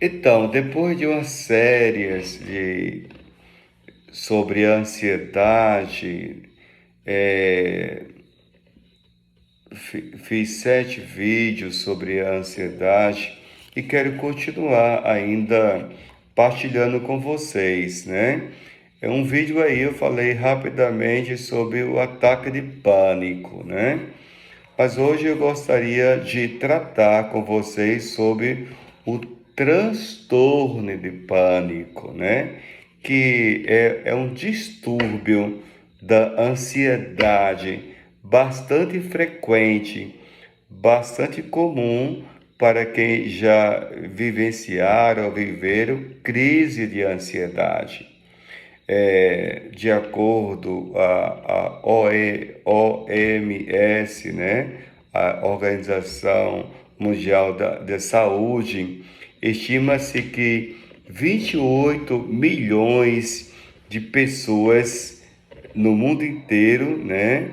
Então, depois de uma série sobre ansiedade, é, fiz 7 vídeos sobre a ansiedade e quero continuar ainda partilhando com vocês, né? É um vídeo aí eu falei rapidamente sobre o ataque de pânico, né? Mas hoje eu gostaria de tratar com vocês sobre o transtorno de pânico, né? Que é um distúrbio da ansiedade bastante frequente, bastante comum para quem já vivenciaram ou viveram crise de ansiedade. De acordo a OMS, né, a Organização Mundial da Saúde, estima-se que 28 milhões de pessoas no mundo inteiro, né,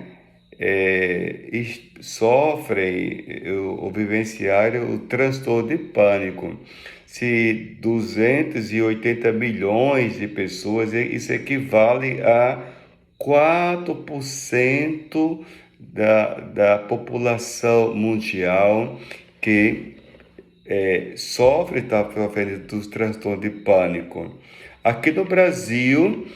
sofrem ou vivenciaram o transtorno de pânico. Se 280 milhões de pessoas, isso equivale a 4% da população mundial que sofre, está sofrendo dos transtornos de pânico. Aqui no Brasil,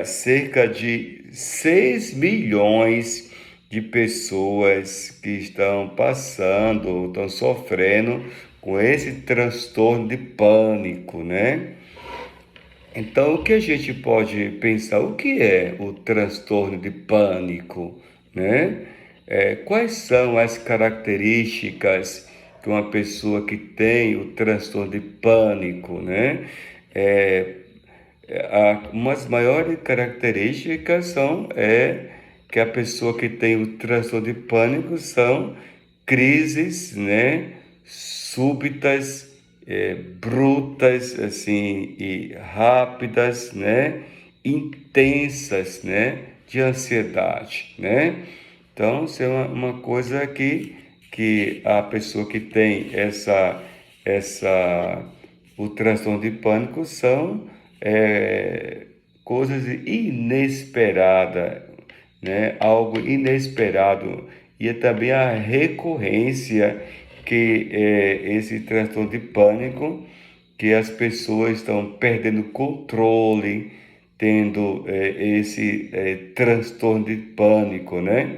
cerca de 6 milhões de pessoas que estão passando, estão sofrendo com esse transtorno de pânico, né? Então, o que a gente pode pensar? O que é o transtorno de pânico, né? Quais são as características que uma pessoa que tem o transtorno de pânico, né? É, umas maiores características são que a pessoa que tem o transtorno de pânico são crises, né, súbitas, brutas, assim, e rápidas, né, intensas, né, de ansiedade, né? Então, isso é uma coisa que a pessoa que tem o transtorno de pânico são coisas inesperadas, né? Algo inesperado. E é também a recorrência que esse transtorno de pânico, que as pessoas estão perdendo controle, tendo esse transtorno de pânico, né?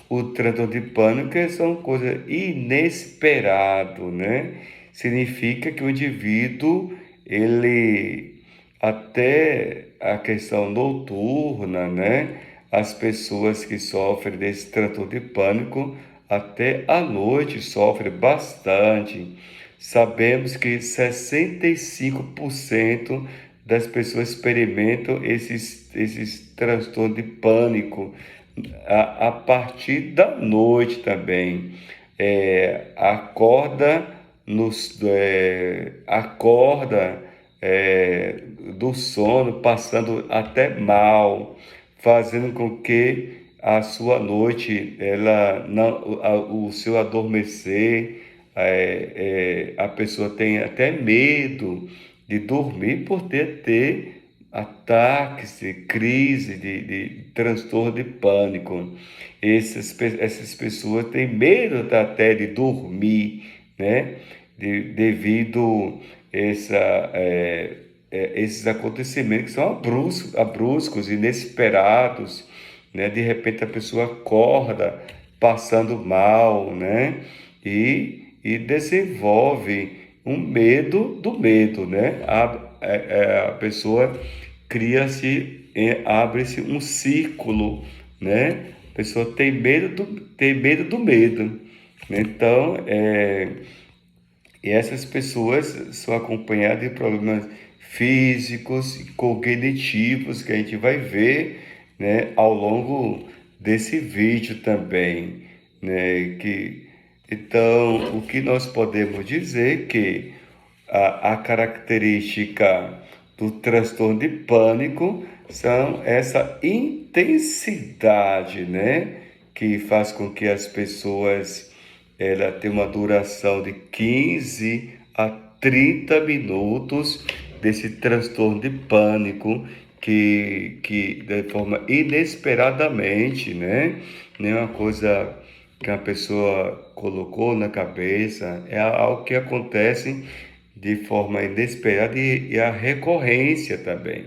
O transtorno de pânico são coisas inesperadas, né? Significa que o indivíduo, ele, até a questão noturna, né? As pessoas que sofrem desse transtorno de pânico, até à noite sofrem bastante. Sabemos que 65% das pessoas experimentam esses transtornos de pânico a partir da noite também. Acorda acorda do sono, passando até mal, fazendo com que a sua noite, ela não, o seu adormecer, a pessoa tem até medo de dormir por ter ataques de crise, de transtorno de pânico. Essas pessoas têm medo até de dormir, né? Devido essa, esses acontecimentos que são abruscos, inesperados, né? De repente a pessoa acorda passando mal, né? E desenvolve um medo do medo, né? A pessoa abre-se um círculo, né? A pessoa tem medo do medo. Então, e essas pessoas são acompanhadas de problemas físicos e cognitivos que a gente vai ver, né, ao longo desse vídeo também, né, então, o que nós podemos dizer que a característica do transtorno de pânico são essa intensidade, né, que faz com que as pessoas ela tenham uma duração de 15 a 30 minutos desse transtorno de pânico que de forma inesperadamente, né? Nenhuma coisa que a pessoa colocou na cabeça, é algo que acontece de forma inesperada e a recorrência também,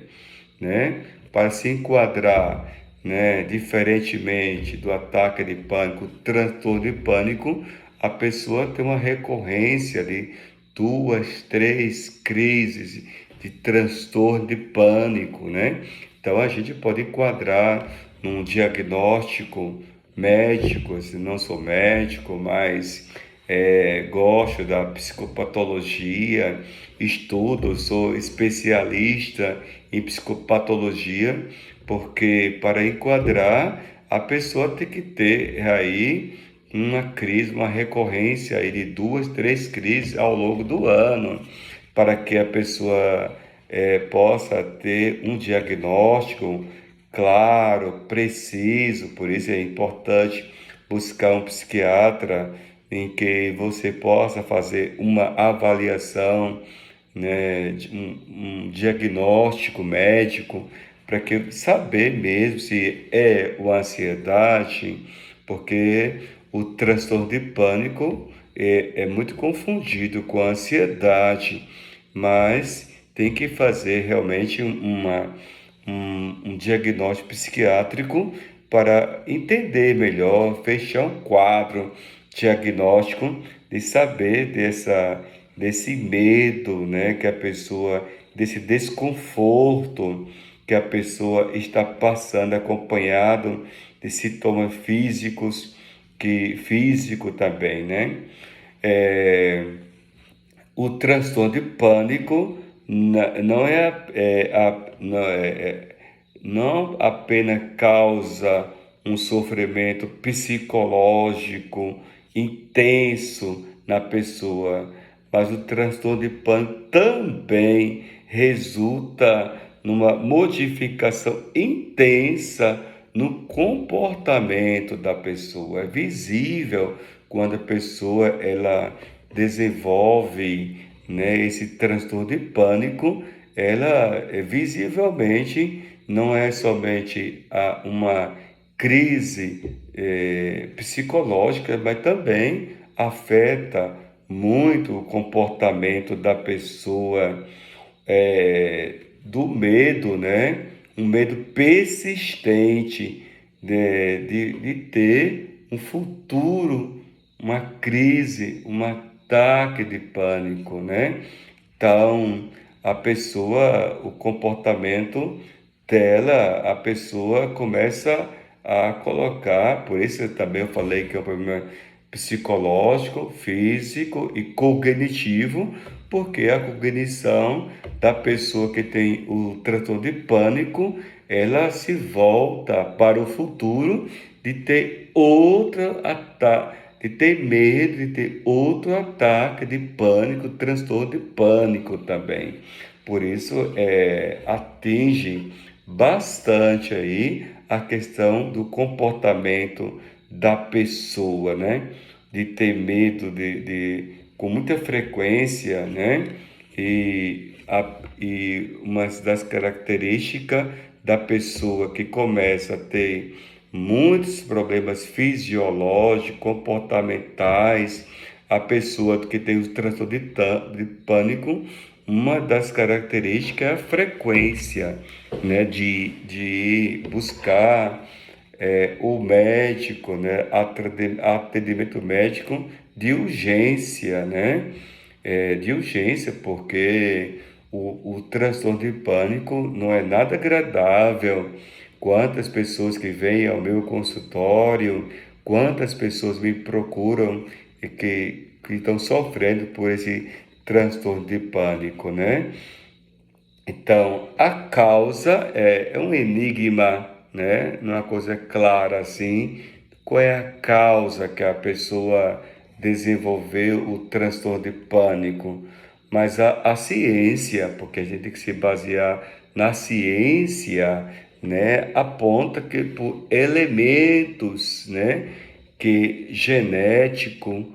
né? Para se enquadrar, né, diferentemente do ataque de pânico, transtorno de pânico, a pessoa tem uma recorrência de 2, 3 crises de transtorno de pânico, né? Então a gente pode enquadrar num diagnóstico médico, assim, não sou médico, mas gosto da psicopatologia, estudo, sou especialista em psicopatologia, porque para enquadrar a pessoa tem que ter aí uma crise, uma recorrência aí de 2, 3 crises ao longo do ano, para que a pessoa possa ter um diagnóstico claro, preciso. Por isso é importante buscar um psiquiatra em que você possa fazer uma avaliação, né, um diagnóstico médico, para que saber mesmo se é uma ansiedade, porque o transtorno de pânico é muito confundido com a ansiedade, mas tem que fazer realmente um diagnóstico psiquiátrico para entender melhor, fechar um quadro diagnóstico de saber desse medo, né, que a pessoa, desse desconforto que a pessoa está passando, acompanhado de sintomas físicos, físico também, né? É, o transtorno de pânico não não apenas causa um sofrimento psicológico intenso na pessoa, mas o transtorno de pânico também resulta numa modificação intensa no comportamento da pessoa. É visível quando a pessoa ela desenvolve, né, esse transtorno de pânico, ela visivelmente não é somente uma crise psicológica, mas também afeta muito o comportamento da pessoa, do medo, né? Um medo persistente de ter um futuro, uma crise, um ataque de pânico, né? Então, a pessoa, o comportamento dela, a pessoa começa a colocar, por isso também eu falei que é um problema psicológico, físico e cognitivo, porque a cognição da pessoa que tem o transtorno de pânico, ela se volta para o futuro de ter outro ataque, de ter medo de ter outro ataque de pânico, transtorno de pânico também. Por isso, atinge bastante aí a questão do comportamento da pessoa, né? De ter medo com muita frequência, né? E uma das características da pessoa que começa a ter muitos problemas fisiológicos, comportamentais, a pessoa que tem o transtorno de pânico, uma das características é a frequência, né, de buscar o médico, né, atendimento médico de urgência, né, de urgência, porque o transtorno de pânico não é nada agradável. Quantas pessoas que vêm ao meu consultório, quantas pessoas me procuram e que estão sofrendo por esse transtorno de pânico, né? Então, a causa é um enigma, né? Não é uma coisa clara assim. Qual é a causa que a pessoa desenvolveu o transtorno de pânico? Mas a ciência, porque a gente tem que se basear na ciência, né? Aponta que por elementos, né? Que genético,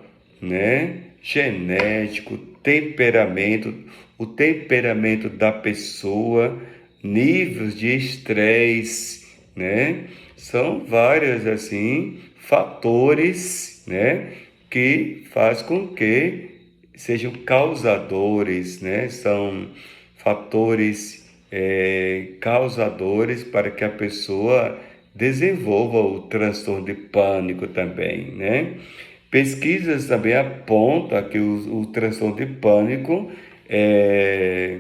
né? Genético, o temperamento da pessoa, níveis de estresse, né? São vários, assim, fatores, né? Que faz com que sejam causadores, né? São fatores causadores para que a pessoa desenvolva o transtorno de pânico também, né? Pesquisas também apontam que o transtorno de pânico é,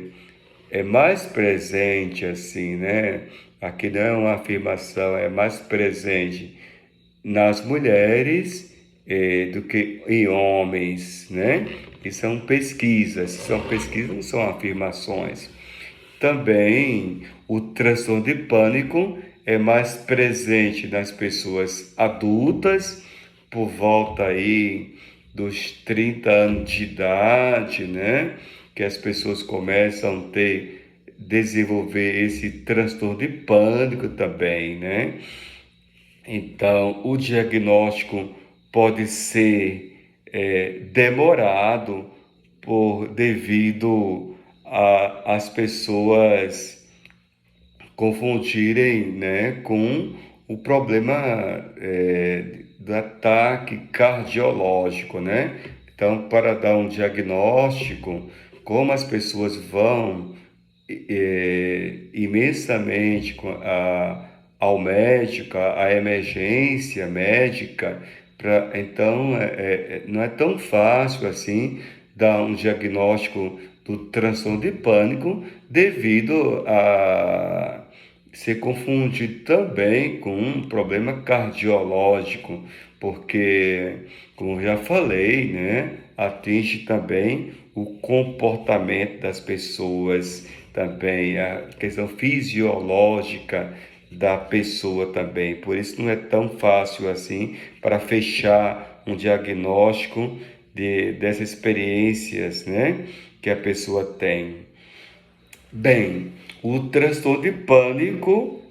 é mais presente, assim, né? Aqui não é uma afirmação, é mais presente nas mulheres do que em homens, né? E são pesquisas, não são afirmações. Também o transtorno de pânico é mais presente nas pessoas adultas, por volta aí dos 30 anos de idade, né? Que as pessoas começam a desenvolver esse transtorno de pânico também, né? Então, o diagnóstico pode ser demorado devido às pessoas confundirem, né, com o problema do ataque cardiológico, né? Então, para dar um diagnóstico, como as pessoas vão imensamente ao médico, à emergência médica, então não é tão fácil assim dar um diagnóstico do transtorno de pânico devido a se confunde também com um problema cardiológico, porque, como já falei, né, atinge também o comportamento das pessoas, também a questão fisiológica da pessoa também. Por isso não é tão fácil assim para fechar um diagnóstico dessas experiências, né, que a pessoa tem. Bem, o transtorno de pânico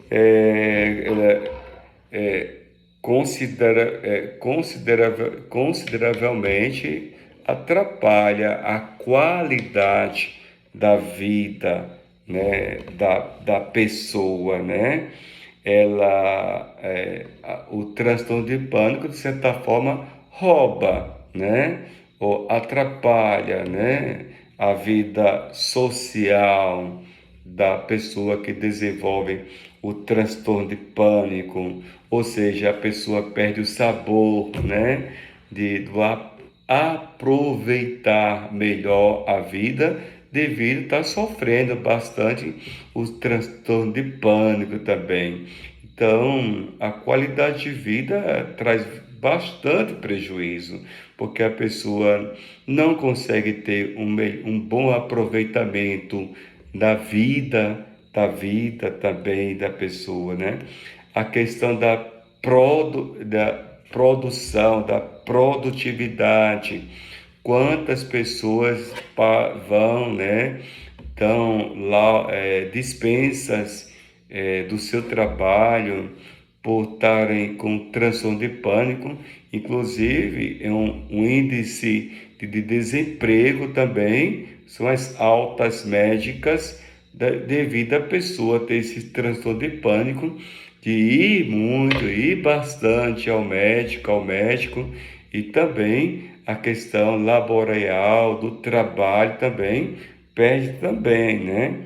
consideravelmente atrapalha a qualidade da vida, né, da pessoa, né? O transtorno de pânico, de certa forma, rouba, né? Ou atrapalha, né? A vida social da pessoa que desenvolve o transtorno de pânico, ou seja, a pessoa perde o sabor, né, aproveitar melhor a vida devido a estar sofrendo bastante o transtorno de pânico também. Então, a qualidade de vida traz bastante prejuízo, porque a pessoa não consegue ter um bom aproveitamento da vida também da pessoa, né? A questão da produção, da produtividade. Quantas pessoas vão, né? Então, lá, dispensas do seu trabalho por estarem com transtorno de pânico, inclusive é um índice de desemprego também, são as altas médicas devido à pessoa ter esse transtorno de pânico, de ir bastante ao médico, e também a questão laboral do trabalho também perde também, né?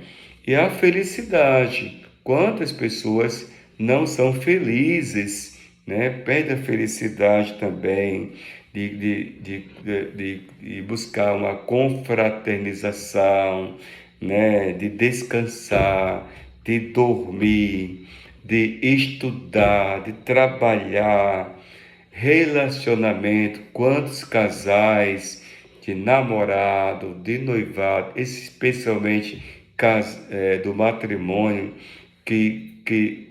E a felicidade, quantas pessoas não são felizes, né? Perde a felicidade também de buscar uma confraternização, né? De descansar, de dormir, de estudar, de trabalhar, relacionamento, quantos casais de namorado, de noivado, especialmente do matrimônio,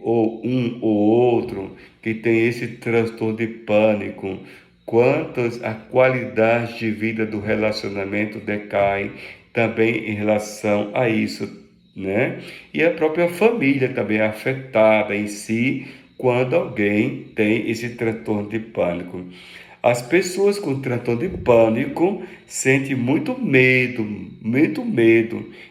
ou um ou outro, que tem esse transtorno de pânico, quantas a qualidade de vida do relacionamento decai também em relação a isso, né? E a própria família também é afetada em si quando alguém tem esse transtorno de pânico. As pessoas com transtorno de pânico sentem muito medo,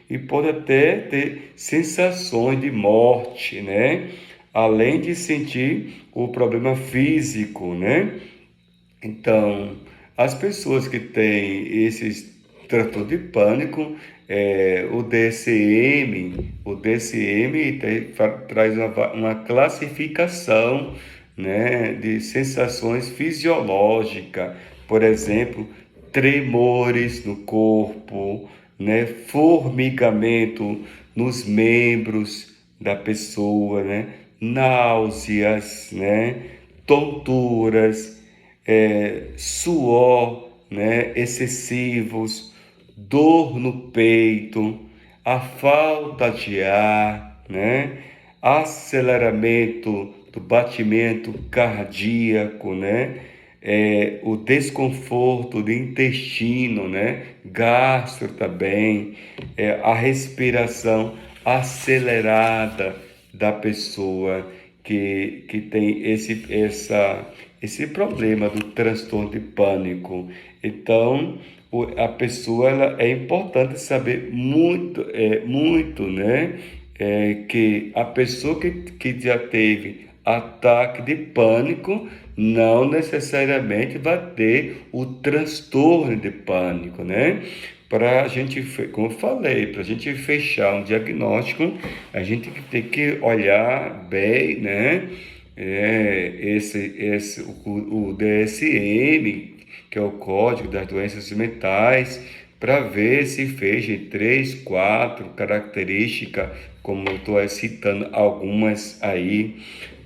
e pode até ter sensações de morte, né? Além de sentir o problema físico, né? Então, as pessoas que têm esses transtornos de pânico, o DSM traz uma classificação, né, de sensações fisiológicas, por exemplo, tremores no corpo, né, formigamento nos membros da pessoa, né, náuseas, né, tonturas, suor, né, excessivos, dor no peito, a falta de ar, né, aceleramento do batimento cardíaco, né, o desconforto do intestino, né, gastro também, a respiração acelerada da pessoa que tem esse problema do transtorno de pânico. Então, a pessoa, ela, é importante saber muito, né? Que a pessoa que já teve ataque de pânico não necessariamente vai ter o transtorno de pânico, né? Para a gente, como eu falei, para a gente fechar um diagnóstico, a gente tem que olhar bem, né? O DSM, que é o Código das Doenças Mentais, para ver se fecha em 3, 4 características, como eu estou citando algumas aí.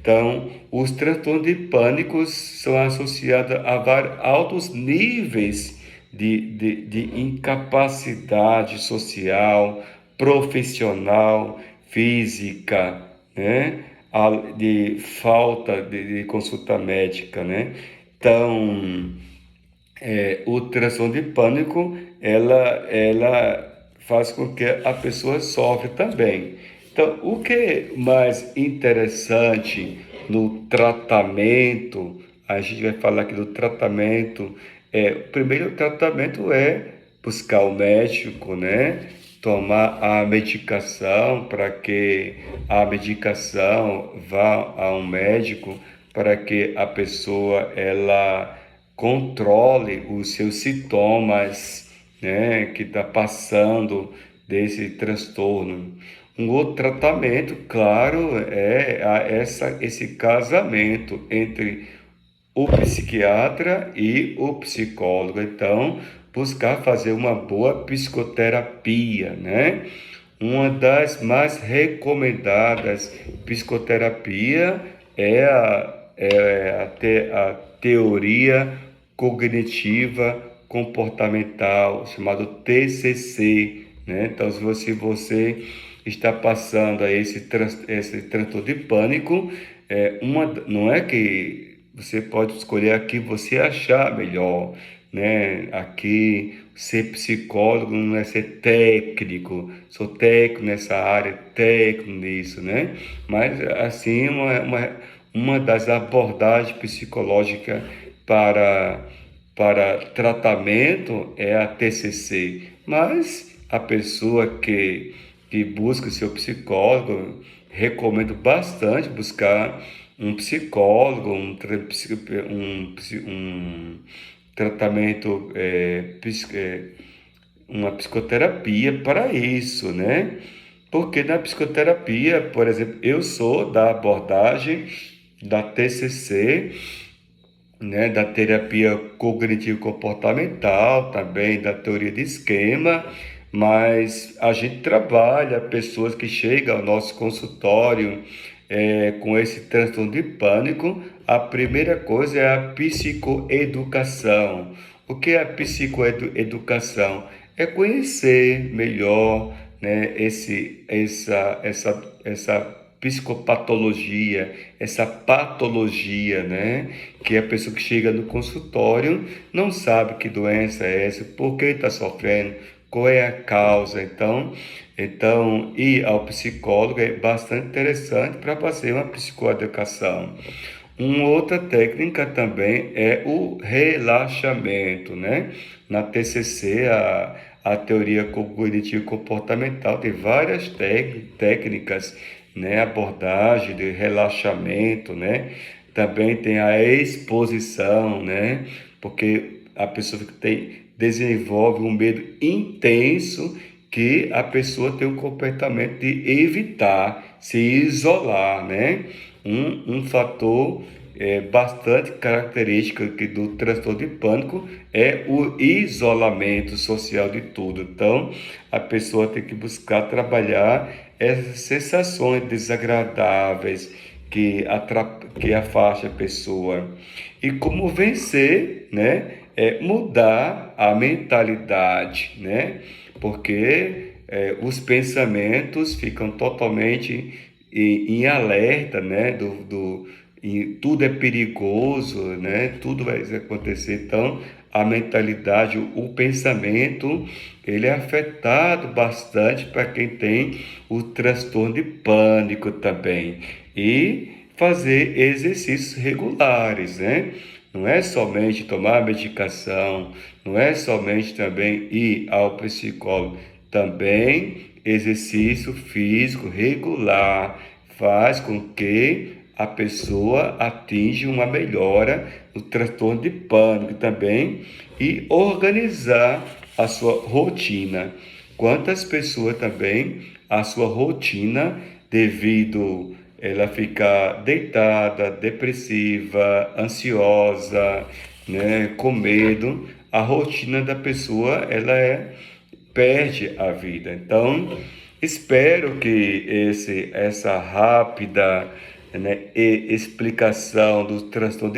Então, os transtornos de pânico são associados a altos níveis de incapacidade social, profissional, física, né? De falta de consulta médica, né? Então, o transtorno de pânico, ela faz com que a pessoa sofra também. Então, o que é mais interessante no tratamento, a gente vai falar aqui do tratamento, o primeiro tratamento é buscar o médico, né? Tomar a medicação, para que a medicação vá a um médico, para que a pessoa, ela controle os seus sintomas, né, que está passando desse transtorno. Um outro tratamento, claro, é esse casamento entre o psiquiatra e o psicólogo. Então, buscar fazer uma boa psicoterapia, né? Uma das mais recomendadas psicoterapia a teoria cognitiva comportamental, chamado TCC, né? Então, se você está passando a esse transtorno de pânico, não é que você pode escolher a que você achar melhor, né? Aqui, ser psicólogo não é ser técnico, sou técnico nessa área, técnico nisso, né? Mas, assim, uma das abordagens psicológicas para, para tratamento é a TCC, mas a pessoa que busca o seu psicólogo, recomendo bastante buscar um psicólogo, um tratamento, uma psicoterapia para isso, né? Porque na psicoterapia, por exemplo, eu sou da abordagem da TCC, né, da terapia cognitivo-comportamental, também da teoria de esquema, mas a gente trabalha pessoas que chegam ao nosso consultório com esse transtorno de pânico. A primeira coisa é a psicoeducação. O que é a psicoeducação? É conhecer melhor, né, essa psicopatologia, essa patologia, né? Que a pessoa que chega no consultório não sabe que doença é essa, por que está sofrendo, qual é a causa. Então, ir ao psicólogo é bastante interessante para fazer uma psicoeducação. Uma outra técnica também é o relaxamento, né? Na TCC, a teoria cognitivo-comportamental tem várias técnicas, né? Abordagem de relaxamento, né? Também tem a exposição, né? Porque a pessoa que desenvolve um medo intenso que a pessoa tem um comportamento de evitar, se isolar, né? Um fator bastante característico aqui do transtorno de pânico é o isolamento social de tudo. Então, a pessoa tem que buscar trabalhar essas sensações desagradáveis que afasta a pessoa. E como vencer, né? É mudar a mentalidade, né? Porque os pensamentos ficam totalmente em alerta, né? E tudo é perigoso, né? Tudo vai acontecer. Então, a mentalidade, o pensamento, ele é afetado bastante para quem tem o transtorno de pânico também. E fazer exercícios regulares, né? Não é somente tomar medicação, não é somente também ir ao psicólogo, também exercício físico regular faz com que a pessoa atinja uma melhora no transtorno de pânico também e organizar a sua rotina. Quantas pessoas também a sua rotina devido ela ficar deitada, depressiva, ansiosa, né, com medo, a rotina da pessoa perde a vida. Então, espero que essa rápida, né, explicação do transtorno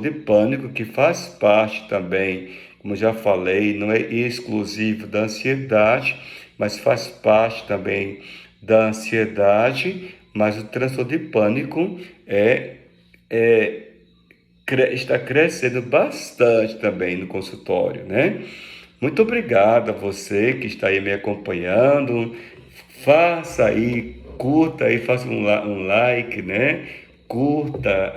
de pânico, que faz parte também, como já falei, não é exclusivo da ansiedade, mas faz parte também da ansiedade, mas o transtorno de pânico é está crescendo bastante também no consultório, né? Muito obrigado a você que está aí me acompanhando. Faça aí, curta aí, faça um like, né? Curta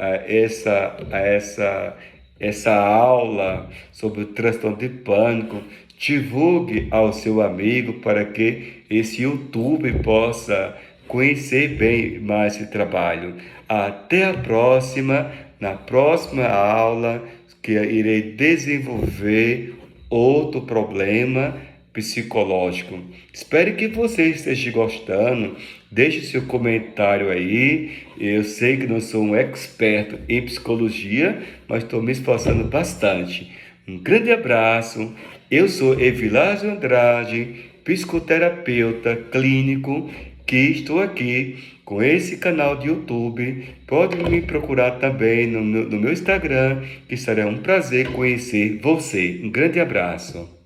essa aula sobre o transtorno de pânico. Divulgue ao seu amigo para que esse YouTube possa conhecer bem mais esse trabalho. Até a próxima, na próxima aula que eu irei desenvolver outro problema psicológico. Espero que você esteja gostando. Deixe seu comentário aí. Eu sei que não sou um expert em psicologia, mas estou me esforçando bastante. Um grande abraço. Eu sou Evilásio Andrade, psicoterapeuta clínico, que estou aqui com esse canal de YouTube. Pode me procurar também no meu Instagram, que será um prazer conhecer você. Um grande abraço.